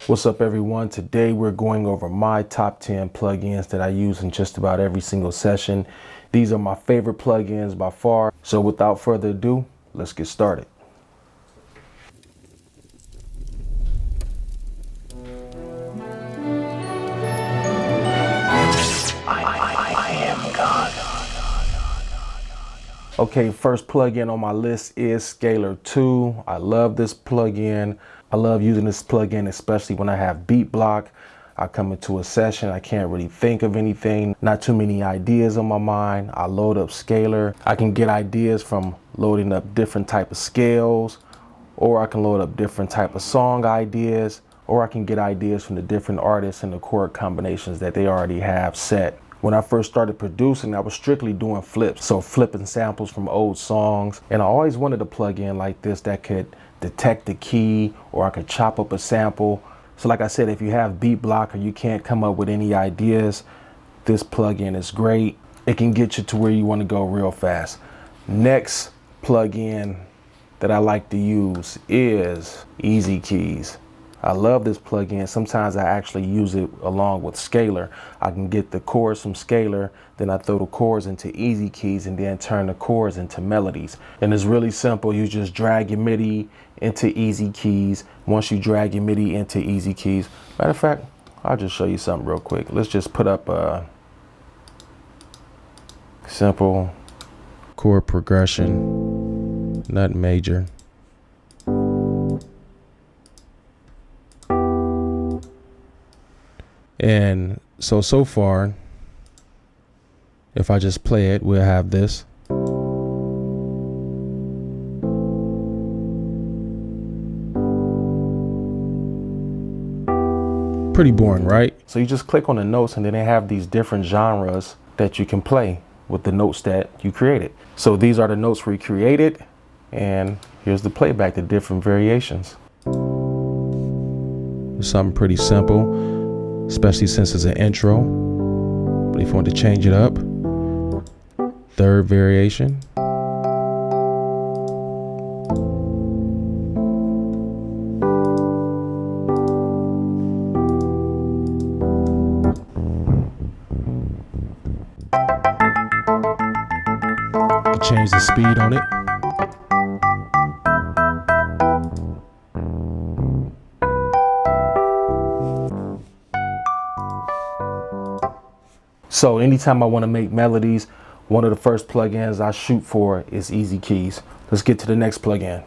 What's up everyone? Today we're going over my top 10 plugins that I use in just about every single session. These are my favorite plugins by far. So without further ado, let's get started. I am God. Okay, first plugin on my list is Scalar 2. I love this plugin. I love using this plugin, especially when I have beat block. I come into a session, I can't really think of anything, not too many ideas on my mind. I load up Scalar. I can get ideas from loading up different type of scales, or I can load up different type of song ideas, or I can get ideas from the different artists and the chord combinations that they already have set. When I first started producing, I was strictly doing flips. So flipping samples from old songs. And I always wanted a plugin like this that could detect the key, or I could chop up a sample. So like I said, if you have beat block or you can't come up with any ideas, this plugin is great. It can get you to where you want to go real fast. Next plugin that I like to use is Easy Keys. I love this plugin. Sometimes I actually use it along with Scalar. I can get the chords from Scalar, then I throw the chords into Easy Keys and then turn the chords into melodies. And it's really simple. You just drag your MIDI into Easy Keys. Once you drag your MIDI into Easy Keys, matter of fact, I'll just show you something real quick. Let's just put up a simple chord progression, not major. And so far, if I just play it, we'll have this. Pretty boring, right? So you just click on the notes and then they have these different genres that you can play with the notes that you created. So these are the notes we created, and here's the playback, the different variations. It's something pretty simple, especially since it's an intro. But if you want to change it up, third variation. Change the speed on it. So anytime I want to make melodies, one of the first plugins I shoot for is Easy Keys. Let's get to the next plugin.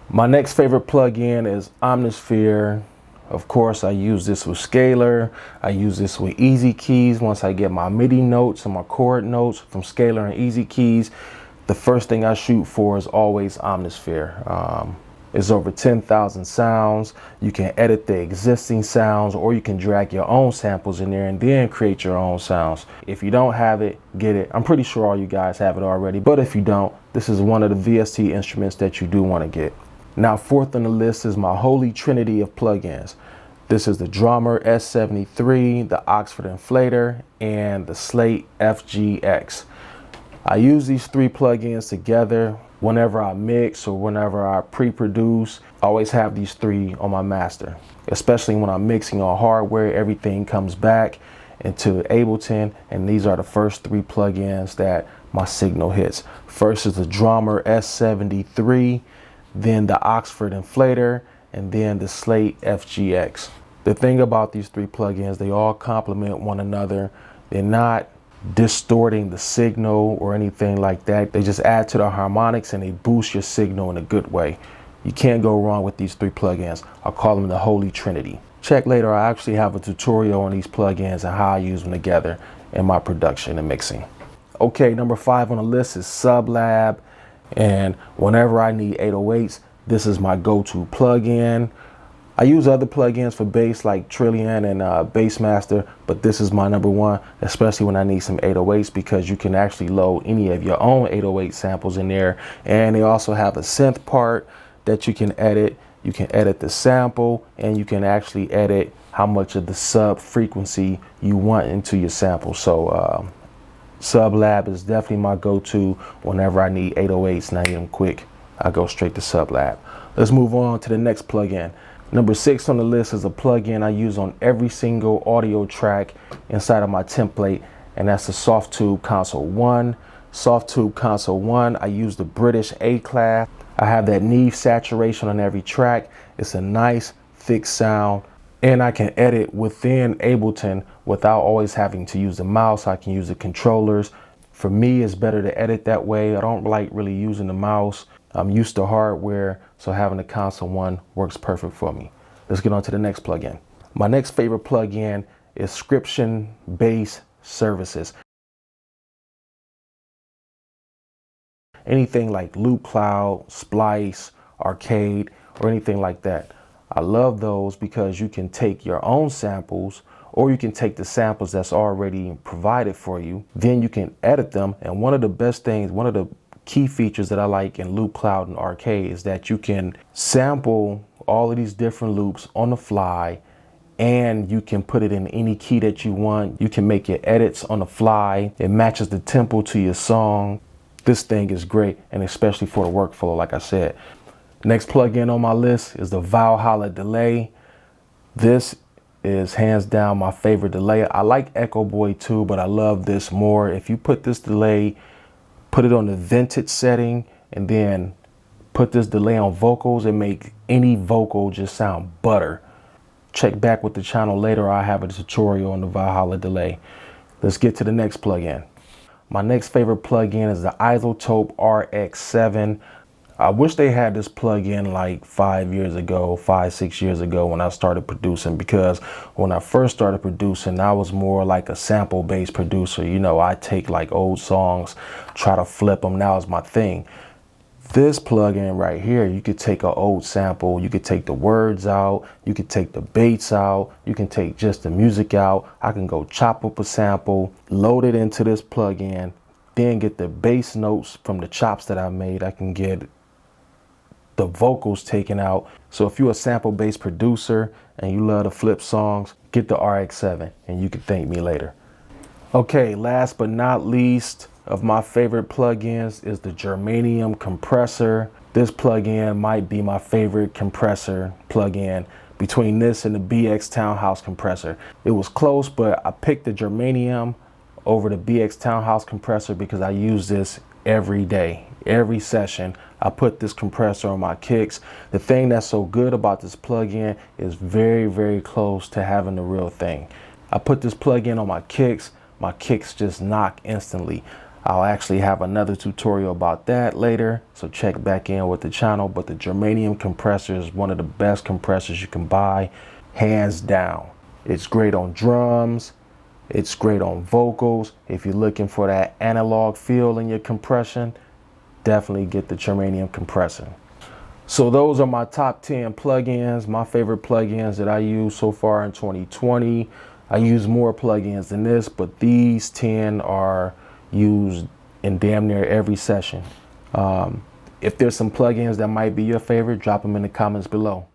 My next favorite plugin is Omnisphere. Of course, I use this with Scalar. I use this with Easy Keys. Once I get my MIDI notes and my chord notes from Scalar and Easy Keys, the first thing I shoot for is always Omnisphere. It's over 10,000 sounds. You can edit the existing sounds, or you can drag your own samples in there and then create your own sounds. If you don't have it, get it. I'm pretty sure all you guys have it already, but if you don't, this is one of the VST instruments that you do want to get. Now, fourth on the list is my holy trinity of plugins. This is the Drummer S73, the Oxford Inflator, and the Slate FGX. I use these three plugins together whenever I mix or whenever I pre-produce. I always have these three on my master, especially when I'm mixing on hardware. Everything comes back into Ableton, and these are the first three plugins that my signal hits. First is the Drummer S73, then the Oxford Inflator, and then the Slate FGX. The thing about these three plugins, they all complement one another. They're not distorting the signal or anything like that. They just add to the harmonics and they boost your signal in a good way. You can't go wrong with these three plugins. I call them the Holy Trinity. Check later, I actually have a tutorial on these plugins and how I use them together in my production and mixing. Okay, number 5 on the list is SubLab. And whenever I need 808s, this is my go-to plugin. I use other plugins for bass like Trillion and Bassmaster, but this is my number one, especially when I need some 808s, because you can actually load any of your own 808 samples in there. And they also have a synth part that you can edit. You can edit the sample, and you can actually edit how much of the sub frequency you want into your sample. So SubLab is definitely my go-to whenever I need 808s and I need them quick. I go straight to SubLab. Let's move on to the next plugin. Number 6 on the list is a plugin I use on every single audio track inside of my template, and that's the Softube Console 1. Softube Console 1, I use the British A class. I have that Neve saturation on every track. It's a nice thick sound, and I can edit within Ableton without always having to use the mouse. I can use the controllers. For me, it's better to edit that way. I don't like really using the mouse. I'm used to hardware, so having the Console 1 works perfect for me. Let's get on to the next plugin. My next favorite plugin is scription-based services. Anything like Loop Cloud, Splice, Arcade, or anything like that. I love those because you can take your own samples, or you can take the samples that's already provided for you. Then you can edit them. And one of the best things, one of the key features that I like in Loop Cloud and Arcade is that you can sample all of these different loops on the fly, and you can put it in any key that you want. You can make your edits on the fly. It matches the tempo to your song. This thing is great, and especially for the workflow, like I said. Next plugin on my list is the Valhalla delay. This is hands down my favorite delay. I like Echo Boy too, but I love this more. If you put this delay, put it on the vintage setting, and then put this delay on vocals, and make any vocal just sound butter. Check back with the channel later. I have a tutorial on the Valhalla delay. Let's get to the next plugin. My next favorite plugin is the Isotope RX7. I wish they had this plugin like 5 years ago, 5-6 years ago when I started producing, because when I first started producing, I was more like a sample-based producer. You know, I take like old songs, try to flip them. Now is my thing. This plugin right here, you could take an old sample, you could take the words out, you could take the beats out, you can take just the music out. I can go chop up a sample, load it into this plugin, then get the bass notes from the chops that I made. I can get the vocals taken out. So if you're a sample-based producer and you love to flip songs, get the RX7 and you can thank me later. Okay, last but not least of my favorite plugins is the Germanium compressor. This plugin might be my favorite compressor plugin between this and the BX Townhouse compressor. It was close, but I picked the Germanium over the BX Townhouse compressor because I use this every day, every session. I put this compressor on my kicks. The thing that's so good about this plugin is very, very close to having the real thing. I put this plugin on my kicks just knock instantly. I'll actually have another tutorial about that later, so check back in with the channel. But the Germanium compressor is one of the best compressors you can buy, hands down. It's great on drums, it's great on vocals. If you're looking for that analog feel in your compression, definitely get the Germanium compressor. So those are my top 10 plugins, my favorite plugins that I use so far in 2020. I use more plugins than this, but these 10 are used in damn near every session. If there's some plugins that might be your favorite, drop them in the comments below.